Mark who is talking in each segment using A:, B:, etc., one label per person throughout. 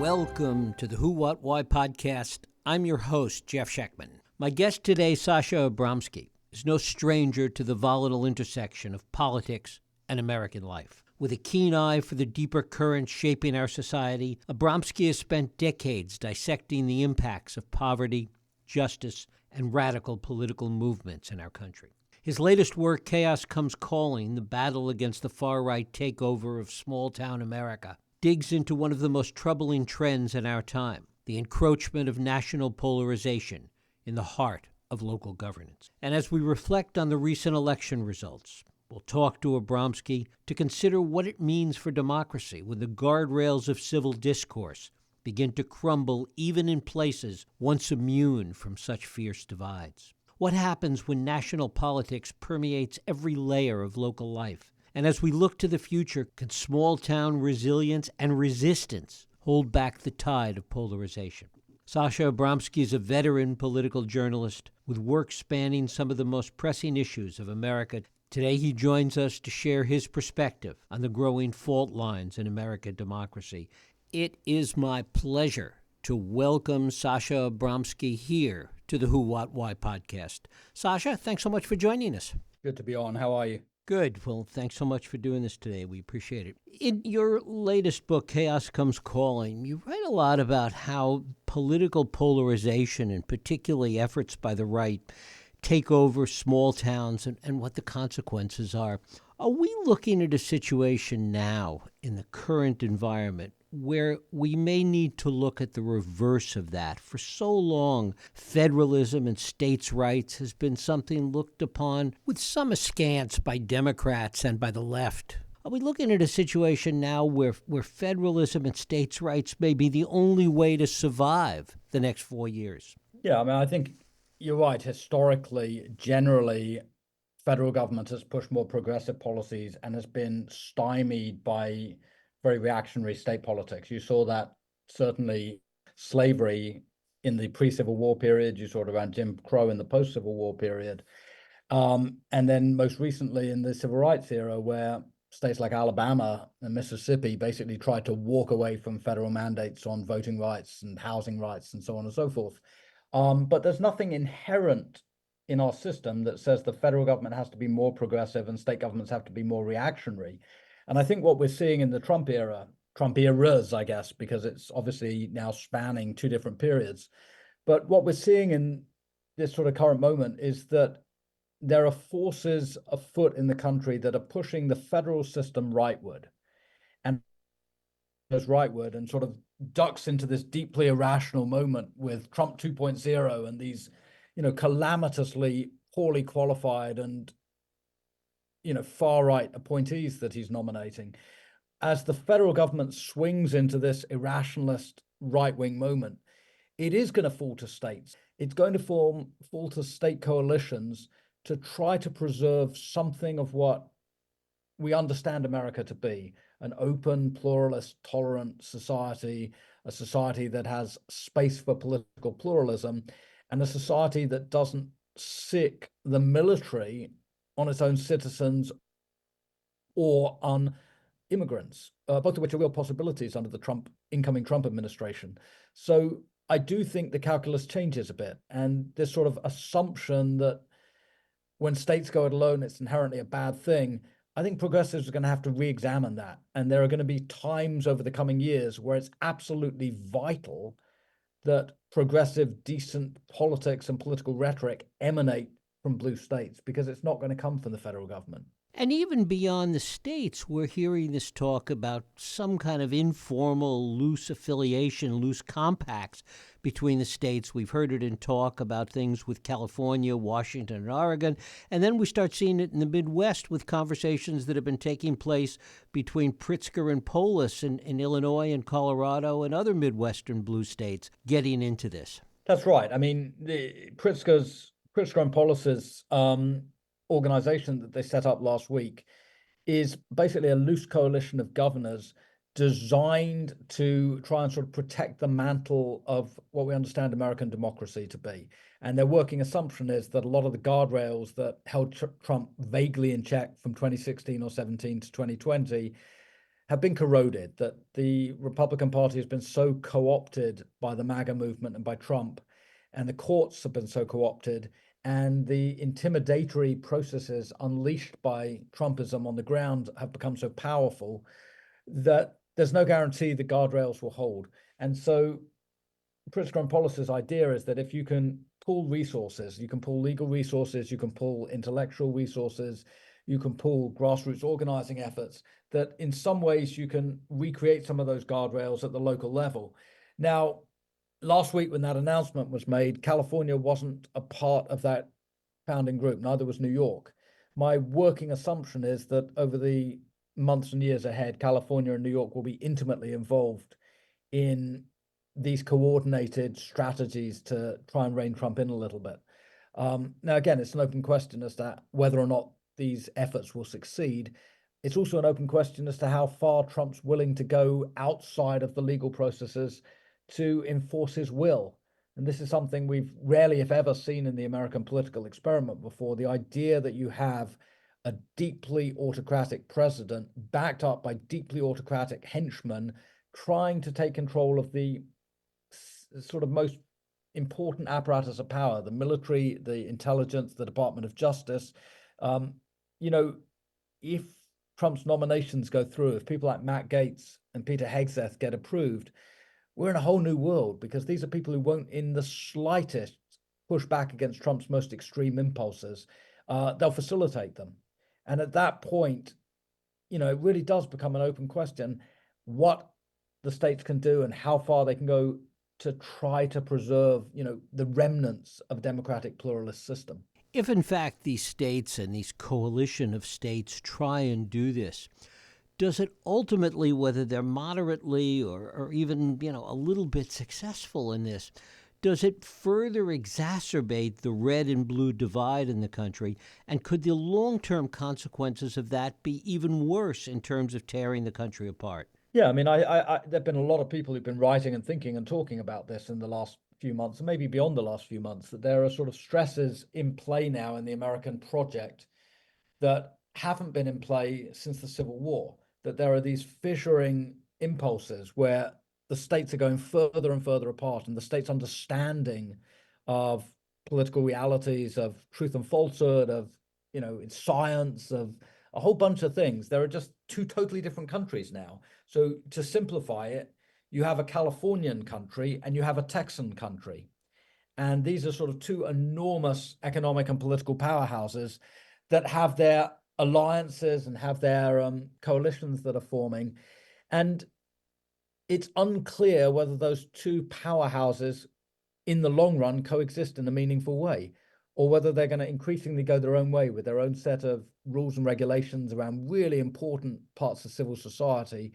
A: Welcome to the Who, What, Why podcast. I'm your host, Jeff Schechtman. My guest today, Sasah Abramsky, is no stranger to the volatile intersection of politics and American life. With a keen eye for the deeper currents shaping our society, Abramsky has spent decades dissecting the impacts of poverty, justice, and radical political movements in our country. His latest work, Chaos Comes Calling, The Battle Against the Far-Right Takeover of Small-Town America, digs into one of the most troubling trends in our time, the encroachment of national polarization in the heart of local governance. And as we reflect on the recent election results, we'll talk to Abramsky to consider what it means for democracy when the guardrails of civil discourse begin to crumble even in places once immune from such fierce divides. What happens when national politics permeates every layer of local life? And as we look to the future, can small-town resilience and resistance hold back the tide of polarization? Sasah Abramsky is a veteran political journalist with work spanning some of the most pressing issues of America. Today he joins us to share his perspective on the growing fault lines in American democracy. It is my pleasure to welcome Sasah Abramsky here to the Who, What, Why podcast. Sasah, thanks so much for joining us.
B: Good to be on. How are you?
A: Good. Well, thanks so much for doing this today. We appreciate it. In your latest book, Chaos Comes Calling, you write a lot about how political polarization, and particularly efforts by the right, take over small towns and what the consequences are. Are we looking at a situation now in the current environment where we may need to look at the reverse of that? For so long, federalism and states' rights has been something looked upon with some askance by Democrats and by the left. Are we looking at a situation now where federalism and states' rights may be the only way to survive the next 4 years?
B: Yeah, I think you're right. Historically, generally, federal government has pushed more progressive policies and has been stymied by very reactionary state politics. You saw that certainly slavery in the pre-Civil War period. You saw it around Jim Crow in the post-Civil War period. And then most recently in the Civil Rights era, where states like Alabama and Mississippi basically tried to walk away from federal mandates on voting rights and housing rights and so on and so forth. But there's nothing inherent in our system that says the federal government has to be more progressive and state governments have to be more reactionary. And I think what we're seeing in the Trump era, Trump eras, I guess, because it's obviously now spanning two different periods. But what we're seeing in this sort of current moment is that there are forces afoot in the country that are pushing the federal system rightward, and goes rightward and sort of ducks into this deeply irrational moment with Trump 2.0 and these, calamitously poorly qualified and far-right appointees that he's nominating. As the federal government swings into this irrationalist right-wing moment, it is going to fall to states. It's going to fall to state coalitions to try to preserve something of what we understand America to be: an open, pluralist, tolerant society, a society that has space for political pluralism, and a society that doesn't sick the military on its own citizens or on immigrants, both of which are real possibilities under the incoming Trump administration. So I do think the calculus changes a bit, and this sort of assumption that when states go it alone, it's inherently a bad thing. I think progressives are going to have to re-examine that. And there are going to be times over the coming years where it's absolutely vital that progressive, decent politics and political rhetoric emanate from blue states, because it's not going to come from the federal government.
A: And even beyond the states, we're hearing this talk about some kind of informal, loose affiliation, loose compacts between the states. We've heard it in talk about things with California, Washington, and Oregon. And then we start seeing it in the Midwest with conversations that have been taking place between Pritzker and Polis in Illinois and Colorado and other Midwestern blue states getting into this.
B: That's right. The Pritzker and Polis's organization that they set up last week is basically a loose coalition of governors designed to try and sort of protect the mantle of what we understand American democracy to be. And their working assumption is that a lot of the guardrails that held Trump vaguely in check from 2016 or 17 to 2020 have been corroded, that the Republican Party has been so co-opted by the MAGA movement and by Trump, and the courts have been so co-opted, and the intimidatory processes unleashed by Trumpism on the ground have become so powerful that there's no guarantee the guardrails will hold. And so Pritzker and Polis's idea is that if you can pool resources, you can pool legal resources, you can pool intellectual resources, you can pool grassroots organizing efforts, that in some ways you can recreate some of those guardrails at the local level. Now, last week when that announcement was made, California wasn't a part of that founding group, neither was New York. My working assumption is that over the months and years ahead, California and New York will be intimately involved in these coordinated strategies to try and rein Trump in a little bit. Now, again, it's an open question as to whether or not these efforts will succeed. It's also an open question as to how far Trump's willing to go outside of the legal processes to enforce his will. And this is something we've rarely, if ever, seen in the American political experiment before. The idea that you have a deeply autocratic president backed up by deeply autocratic henchmen trying to take control of the sort of most important apparatus of power, the military, the intelligence, the Department of Justice. If Trump's nominations go through, if people like Matt Gaetz and Peter Hegseth get approved, we're in a whole new world, because these are people who won't in the slightest push back against Trump's most extreme impulses. They'll facilitate them. And at that point, it really does become an open question what the states can do and how far they can go to try to preserve, the remnants of a democratic pluralist system.
A: If in fact these states and these coalition of states try and do this, does it ultimately, whether they're moderately or even, a little bit successful in this, does it further exacerbate the red and blue divide in the country? And could the long-term consequences of that be even worse in terms of tearing the country apart?
B: Yeah, I mean, there have been a lot of people who've been writing and thinking and talking about this in the last few months, and maybe beyond the last few months, that there are sort of stresses in play now in the American project that haven't been in play since the Civil War, that there are these fissuring impulses where the states are going further and further apart, and the states' understanding of political realities, of truth and falsehood, of, science, of a whole bunch of things. There are just two totally different countries now. So to simplify it, you have a Californian country and you have a Texan country. And these are sort of two enormous economic and political powerhouses that have their alliances and have their coalitions that are forming. And it's unclear whether those two powerhouses in the long run coexist in a meaningful way, or whether they're going to increasingly go their own way with their own set of rules and regulations around really important parts of civil society,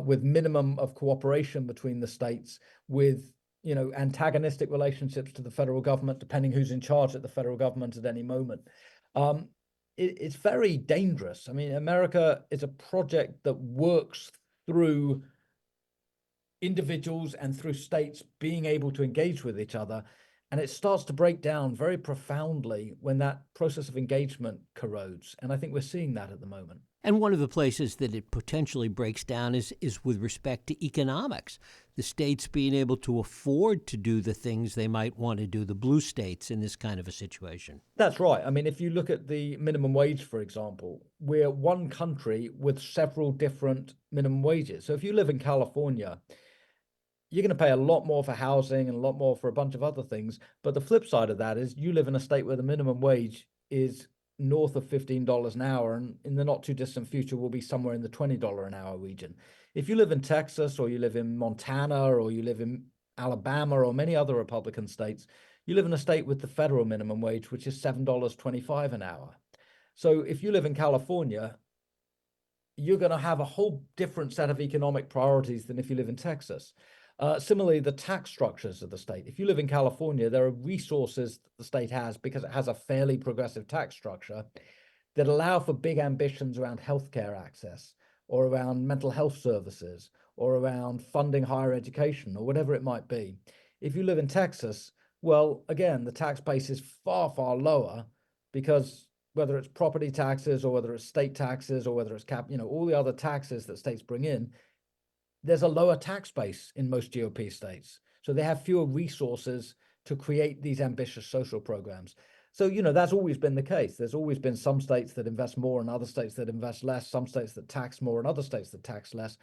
B: with minimum of cooperation between the states, with antagonistic relationships to the federal government, depending who's in charge at the federal government at any moment. It's very dangerous. I mean, America is a project that works through individuals and through states being able to engage with each other. And it starts to break down very profoundly when that process of engagement corrodes. And I think we're seeing that at the moment.
A: And one of the places that it potentially breaks down is with respect to economics. The states being able to afford to do the things they might want to do, the blue states in this kind of a situation.
B: That's right. I mean, if you look at the minimum wage, for example, we're one country with several different minimum wages. So if you live in California, you're going to pay a lot more for housing and a lot more for a bunch of other things. But the flip side of that is you live in a state where the minimum wage is north of $15 an hour, and in the not too distant future will be somewhere in the $20 an hour region. If you live in Texas, or you live in Montana, or you live in Alabama, or many other Republican states, you live in a state with the federal minimum wage, which is $7.25 an hour. So if you live in California, you're going to have a whole different set of economic priorities than if you live in Texas. Similarly, the tax structures of the state. If you live in California, there are resources that the state has because it has a fairly progressive tax structure that allow for big ambitions around healthcare access, or around mental health services, or around funding higher education, or whatever it might be. If you live in Texas, well, again, the tax base is far, far lower because whether it's property taxes or whether it's state taxes or whether it's all the other taxes that states bring in, there's a lower tax base in most GOP states. So they have fewer resources to create these ambitious social programs. So, that's always been the case. There's always been some states that invest more and other states that invest less, some states that tax more and other states that tax less.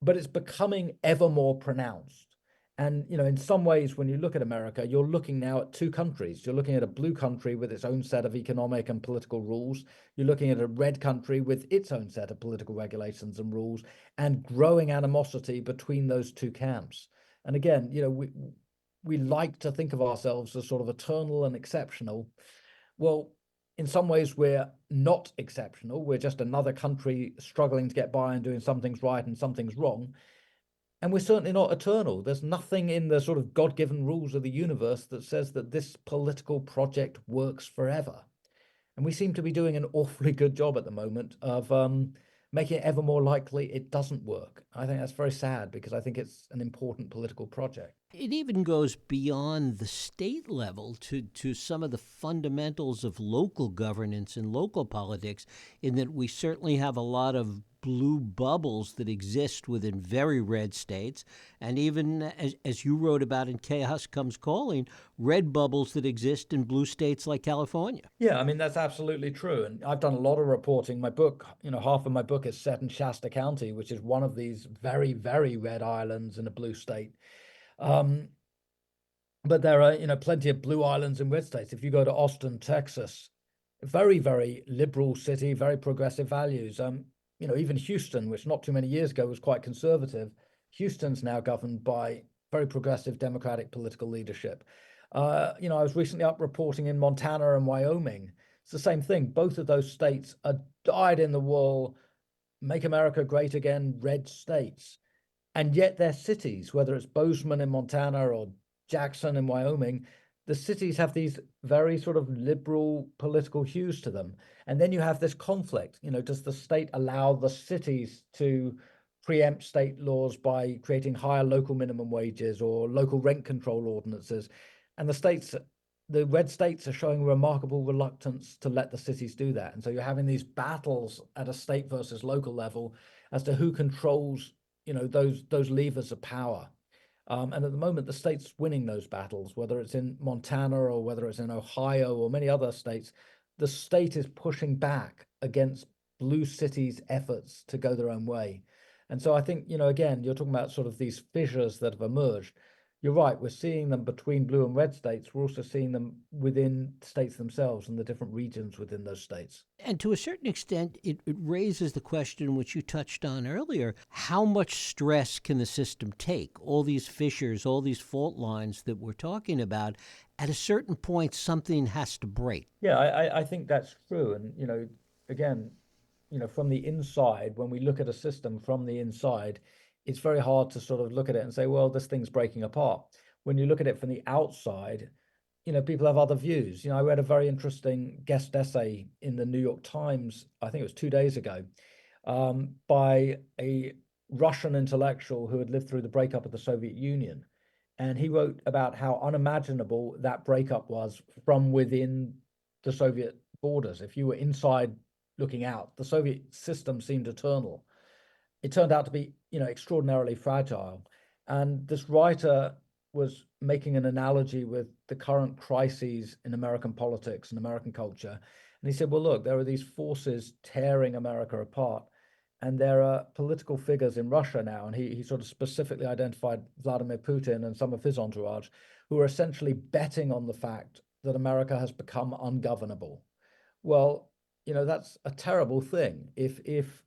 B: But it's becoming ever more pronounced. And, in some ways, when you look at America, you're looking now at two countries. You're looking at a blue country with its own set of economic and political rules. You're looking at a red country with its own set of political regulations and rules, and growing animosity between those two camps. And again, we like to think of ourselves as sort of eternal and exceptional. Well, in some ways, we're not exceptional. We're just another country struggling to get by and doing some things right and some things wrong. And we're certainly not eternal. There's nothing in the sort of God-given rules of the universe that says that this political project works forever. And we seem to be doing an awfully good job at the moment of making it ever more likely it doesn't work. I think that's very sad because I think it's an important political project.
A: It even goes beyond the state level to some of the fundamentals of local governance and local politics, in that we certainly have a lot of blue bubbles that exist within very red states, and even, as you wrote about in Chaos Comes Calling, red bubbles that exist in blue states like California.
B: Yeah, I mean, that's absolutely true. And I've done a lot of reporting. My book, half of my book is set in Shasta County, which is one of these very, very red islands in a blue state. But there are, plenty of blue islands in red states. If you go to Austin, Texas, very, very liberal city, very progressive values. Even Houston, which not too many years ago was quite conservative, Houston's now governed by very progressive Democratic political leadership. I was recently up reporting in Montana and Wyoming. It's the same thing. Both of those states are dyed-in-the-wool, make America great again, red states. And yet their cities, whether it's Bozeman in Montana or Jackson in Wyoming, the cities have these very sort of liberal political hues to them. And then you have this conflict. Does the state allow the cities to preempt state laws by creating higher local minimum wages or local rent control ordinances? And the red states are showing remarkable reluctance to let the cities do that. And so you're having these battles at a state versus local level as to who controls, those levers of power. And at the moment, the state's winning those battles, whether it's in Montana or whether it's in Ohio or many other states. The state is pushing back against blue cities' efforts to go their own way. And so I think, again, you're talking about sort of these fissures that have emerged. You're right, we're seeing them between blue and red states. We're also seeing them within states themselves and the different regions within those states.
A: And to a certain extent, it raises the question, which you touched on earlier, how much stress can the system take? All these fissures, all these fault lines that we're talking about, at a certain point, something has to break.
B: Yeah, I think that's true. And, again, from the inside, when we look at a system from the inside, it's very hard to sort of look at it and say, well, this thing's breaking apart. When you look at it from the outside, people have other views. I read a very interesting guest essay in the New York Times, I think it was 2 days ago, by a Russian intellectual who had lived through the breakup of the Soviet Union. And he wrote about how unimaginable that breakup was from within the Soviet borders. If you were inside looking out, the Soviet system seemed eternal. It turned out to be, extraordinarily fragile. And this writer was making an analogy with the current crises in American politics and American culture. And he said, well, look, there are these forces tearing America apart. And there are political figures in Russia now, and he sort of specifically identified Vladimir Putin and some of his entourage, who are essentially betting on the fact that America has become ungovernable. Well, that's a terrible thing. If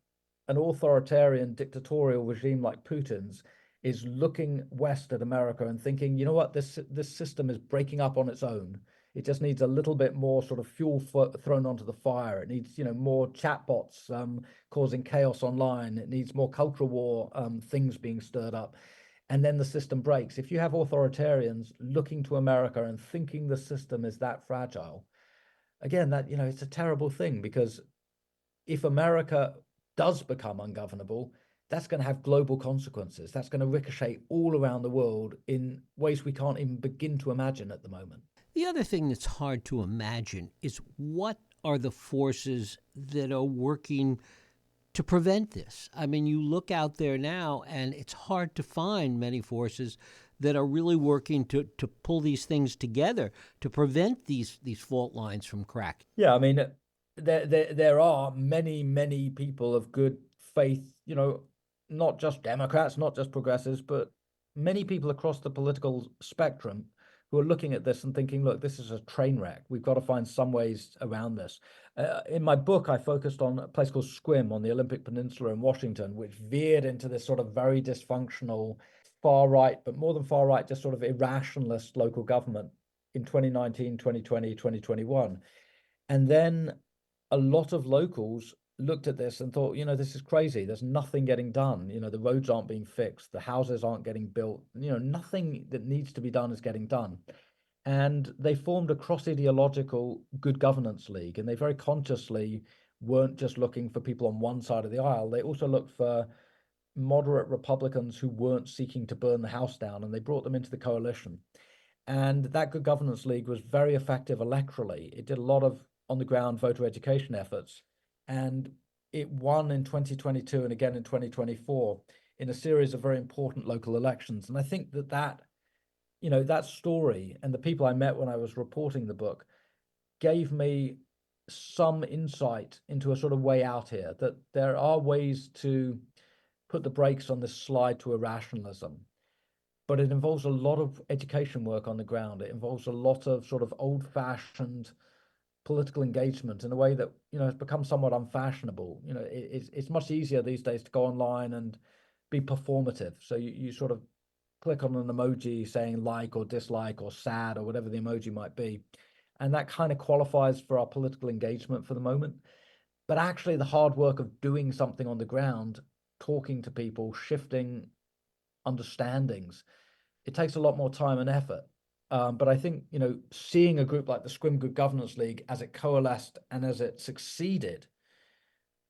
B: an authoritarian dictatorial regime like Putin's is looking west at America and thinking, you know what, this system is breaking up on its own. It just needs a little bit more sort of fuel thrown onto the fire. It needs, more chatbots causing chaos online. It needs more cultural war things being stirred up. And then the system breaks. If you have authoritarians looking to America and thinking the system is that fragile, again, that, it's a terrible thing, because if America does become ungovernable, that's going to have global consequences. That's going to ricochet all around the world in ways we can't even begin to imagine at the moment.
A: The other thing that's hard to imagine is what are the forces that are working to prevent this? I mean, you look out there now, and it's hard to find many forces that are really working to pull these things together to prevent these fault lines from cracking.
B: Yeah, I mean, there are many people of good faith, not just Democrats, not just progressives, but many people across the political spectrum who are looking at this and thinking, look, this is a train wreck. We've got to find some ways around this. In my book, I focused on a place called Squim on the Olympic Peninsula in Washington, which veered into this sort of very dysfunctional far right, but more than far right, just sort of irrationalist local government in 2019, 2020, 2021. And then a lot of locals looked at this and thought, this is crazy. There's nothing getting done. The roads aren't being fixed. The houses aren't getting built. Nothing that needs to be done is getting done. And they formed a cross-ideological good governance league. And they very consciously weren't just looking for people on one side of the aisle. They also looked for moderate Republicans who weren't seeking to burn the house down. And they brought them into the coalition. And that good governance league was very effective electorally. It did a lot of on the ground voter education efforts. And it won in 2022 and again in 2024 in a series of very important local elections. And I think that story and the people I met when I was reporting the book gave me some insight into a sort of way out here, that there are ways to put the brakes on this slide to irrationalism. But it involves a lot of education work on the ground. It involves a lot of sort of old-fashioned political engagement in a way that has become somewhat unfashionable. It's much easier these days to go online and be performative. So you sort of click on an emoji saying like or dislike or sad or whatever the emoji might be, and that kind of qualifies for our political engagement for the moment. But actually, the hard work of doing something on the ground, talking to people, shifting understandings, it takes a lot more time and effort. But I think, seeing a group like the Squim Good Governance League as it coalesced and as it succeeded,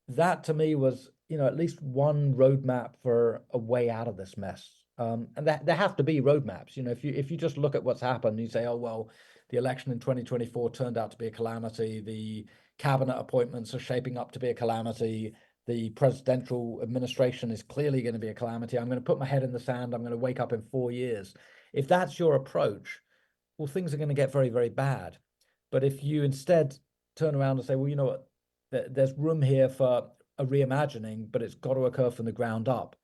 B: that to me was, at least one roadmap for a way out of this mess. And there have to be roadmaps. If you just look at what's happened, you say, oh, well, the election in 2024 turned out to be a calamity. The cabinet appointments are shaping up to be a calamity. The presidential administration is clearly going to be a calamity. I'm going to put my head in the sand. I'm going to wake up in 4 years. If that's your approach, well, things are going to get very, very bad. But if you instead turn around and say, well, you know what, there's room here for a reimagining, but it's got to occur from the ground up.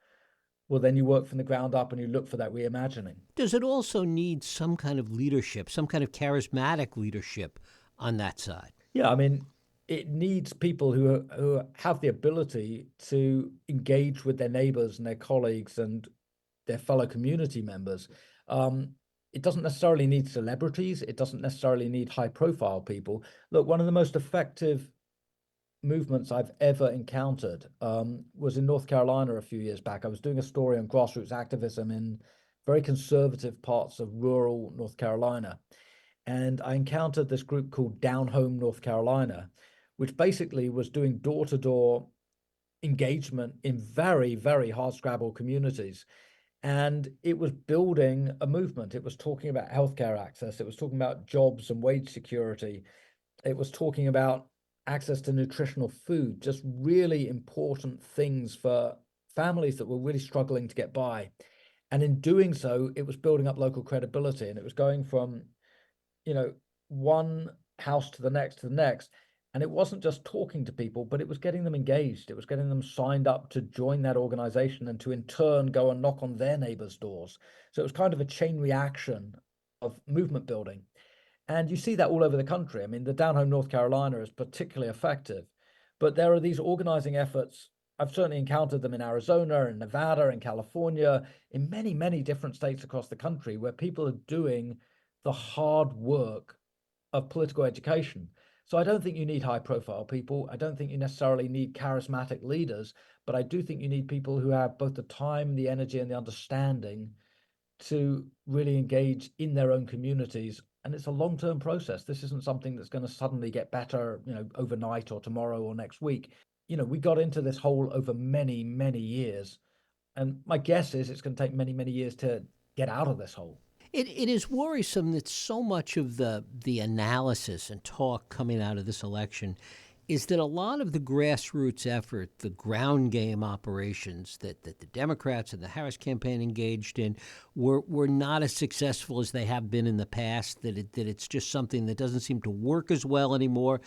B: Well, then you work from the ground up and you look for that reimagining.
A: Does it also need some kind of leadership, some kind of charismatic leadership on that side?
B: Yeah, I mean, it needs people who have the ability to engage with their neighbors and their colleagues and their fellow community members. It doesn't necessarily need celebrities. It doesn't necessarily need high-profile people. Look, one of the most effective movements I've ever encountered was in North Carolina a few years back. I was doing a story on grassroots activism in very conservative parts of rural North Carolina. And I encountered this group called Down Home North Carolina, which basically was doing door-to-door engagement in very, very hard-scrabble communities. And it was building a movement. It was talking about healthcare access. It was talking about jobs and wage security. It was talking about access to nutritional food, just really important things for families that were really struggling to get by. And in doing so, it was building up local credibility. And it was going from, one house to the next. And it wasn't just talking to people, but it was getting them engaged. It was getting them signed up to join that organization and to in turn go and knock on their neighbors' doors. So it was kind of a chain reaction of movement building. And you see that all over the country. I mean, the Down Home North Carolina is particularly effective, but there are these organizing efforts. I've certainly encountered them in Arizona and Nevada and California, in many, many different states across the country where people are doing the hard work of political education. So I don't think you need high profile people. I don't think you necessarily need charismatic leaders, but I do think you need people who have both the time, the energy, and the understanding to really engage in their own communities. And it's a long-term process. This isn't something that's going to suddenly get better, overnight or tomorrow or next week. We got into this hole over many, many years. And my guess is it's going to take many, many years to get out of this hole.
A: It is worrisome that so much of the analysis and talk coming out of this election is that a lot of the grassroots effort, the ground game operations that the Democrats and the Harris campaign engaged in were not as successful as they have been in the past, that it's just something that doesn't seem to work as well anymore.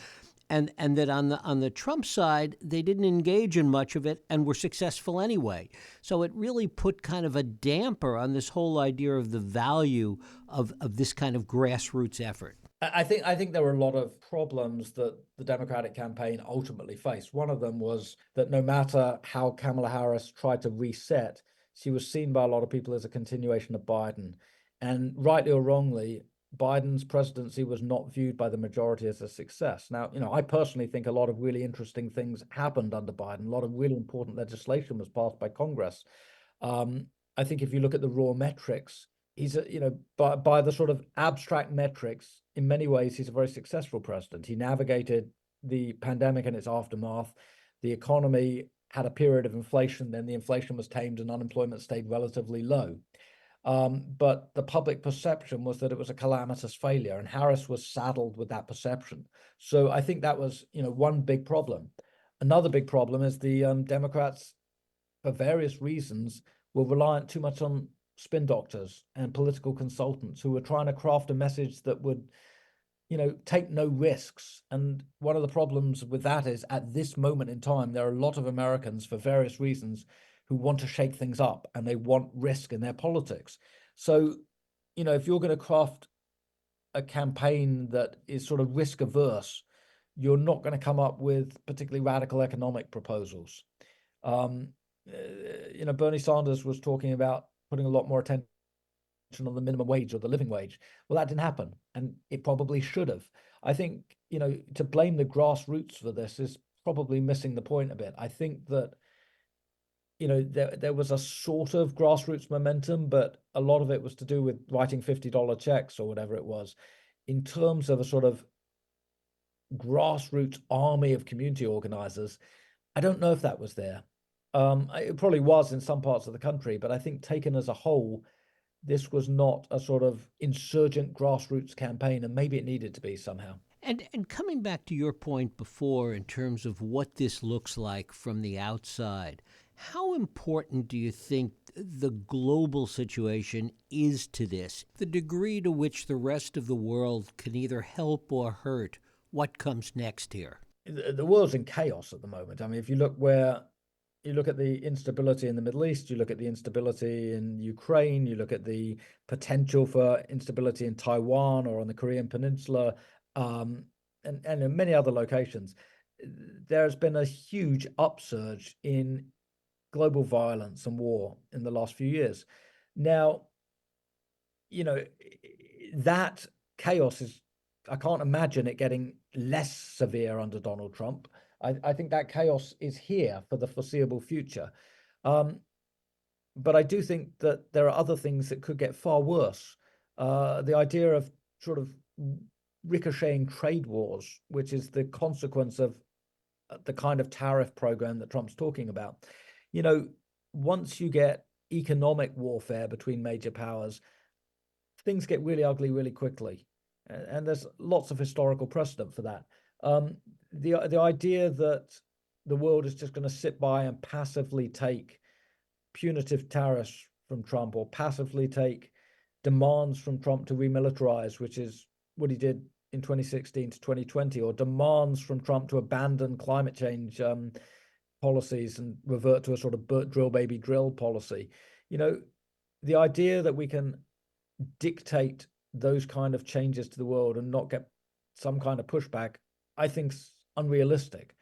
A: And that on the Trump side, they didn't engage in much of it and were successful anyway. So it really put kind of a damper on this whole idea of the value of this kind of grassroots effort.
B: I think there were a lot of problems that the Democratic campaign ultimately faced. One of them was that no matter how Kamala Harris tried to reset, she was seen by a lot of people as a continuation of Biden. And rightly or wrongly, Biden's presidency was not viewed by the majority as a success. Now, I personally think a lot of really interesting things happened under Biden. A lot of really important legislation was passed by Congress. I think if you look at the raw metrics, he's by the sort of abstract metrics, in many ways, he's a very successful president. He navigated the pandemic and its aftermath. The economy had a period of inflation, then the inflation was tamed and unemployment stayed relatively low. But the public perception was that it was a calamitous failure, and Harris was saddled with that perception. So I think that was, one big problem. Another big problem is the Democrats, for various reasons, were reliant too much on spin doctors and political consultants who were trying to craft a message that would, take no risks. And one of the problems with that is at this moment in time, there are a lot of Americans, for various reasons, who want to shake things up and they want risk in their politics. So, if you're going to craft a campaign that is sort of risk averse, you're not going to come up with particularly radical economic proposals. Bernie Sanders was talking about putting a lot more attention on the minimum wage or the living wage. Well, that didn't happen, and it probably should have. I think, to blame the grassroots for this is probably missing the point a bit. I think that, there was a sort of grassroots momentum, but a lot of it was to do with writing $50 checks or whatever it was. In terms of a sort of grassroots army of community organizers, I don't know if that was there. It probably was in some parts of the country, but I think taken as a whole, this was not a sort of insurgent grassroots campaign, and maybe it needed to be somehow.
A: And coming back to your point before in terms of what this looks like from the outside, how important do you think the global situation is to this? The degree to which the rest of the world can either help or hurt what comes next here?
B: The world's in chaos at the moment. I mean, if you look at the instability in the Middle East, you look at the instability in Ukraine, you look at the potential for instability in Taiwan or on the Korean Peninsula, and in many other locations, there's been a huge upsurge in global violence and war in the last few years. Now, that chaos I can't imagine it getting less severe under Donald Trump. I think that chaos is here for the foreseeable future. But I do think that there are other things that could get far worse. The idea of sort of ricocheting trade wars, which is the consequence of the kind of tariff program that Trump's talking about. Once you get economic warfare between major powers, things get really ugly really quickly. And there's lots of historical precedent for that. The idea that the world is just going to sit by and passively take punitive tariffs from Trump or passively take demands from Trump to remilitarize, which is what he did in 2016 to 2020, or demands from Trump to abandon climate change policies and revert to a sort of drill baby drill policy. The idea that we can dictate those kind of changes to the world and not get some kind of pushback, I think is unrealistic.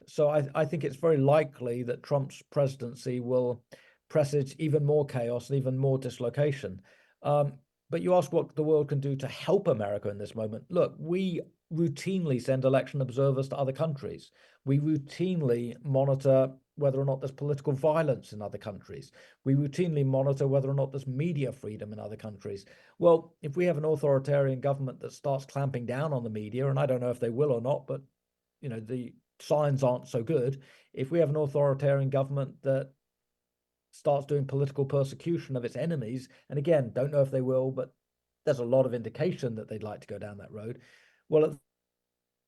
B: So I think it's very likely that Trump's presidency will presage even more chaos and even more dislocation. But you ask what the world can do to help America in this moment. Look, we routinely send election observers to other countries. We routinely monitor whether or not there's political violence in other countries. We routinely monitor whether or not there's media freedom in other countries. Well, if we have an authoritarian government that starts clamping down on the media, and I don't know if they will or not, but the signs aren't so good. If we have an authoritarian government that starts doing political persecution of its enemies, and again, don't know if they will, but there's a lot of indication that they'd like to go down that road. Well, at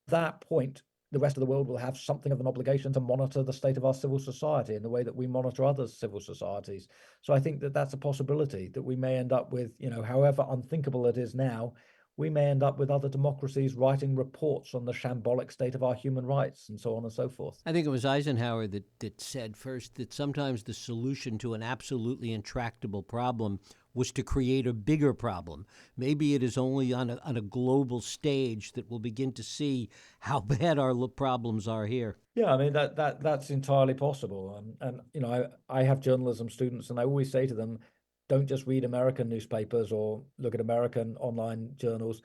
B: that point, the rest of the world will have something of an obligation to monitor the state of our civil society in the way that we monitor other civil societies. So I think that that's a possibility, that we may end up with, however unthinkable it is now, we may end up with other democracies writing reports on the shambolic state of our human rights and so on and so forth.
A: I think it was Eisenhower that said first that sometimes the solution to an absolutely intractable problem was to create a bigger problem. Maybe it is only on a global stage that we'll begin to see how bad our problems are here.
B: Yeah, I mean, that's entirely possible. And I have journalism students, and I always say to them, don't just read American newspapers or look at American online journals.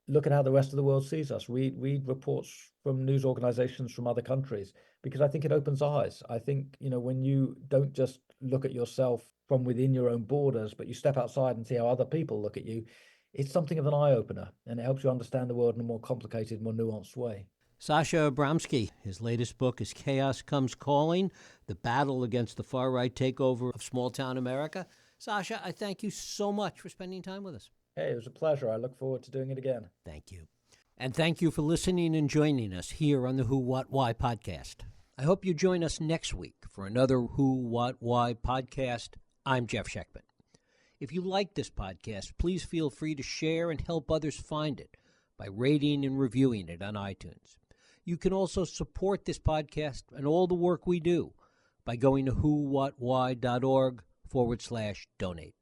B: Look at how the rest of the world sees us. Read reports from news organizations from other countries, because I think it opens eyes. I think, when you don't just look at yourself from within your own borders, but you step outside and see how other people look at you, it's something of an eye-opener, and it helps you understand the world in a more complicated, more nuanced way.
A: Sasah Abramsky, his latest book is Chaos Comes Calling, The Battle Against the Far-Right Takeover of Small-Town America. Sasha, I thank you so much for spending time with us.
B: Hey, it was a pleasure. I look forward to doing it again.
A: Thank you. And thank you for listening and joining us here on the Who, What, Why podcast. I hope you join us next week for another Who, What, Why podcast. I'm Jeff Sheckman. If you like this podcast, please feel free to share and help others find it by rating and reviewing it on iTunes. You can also support this podcast and all the work we do by going to whowhatwhy.org/donate.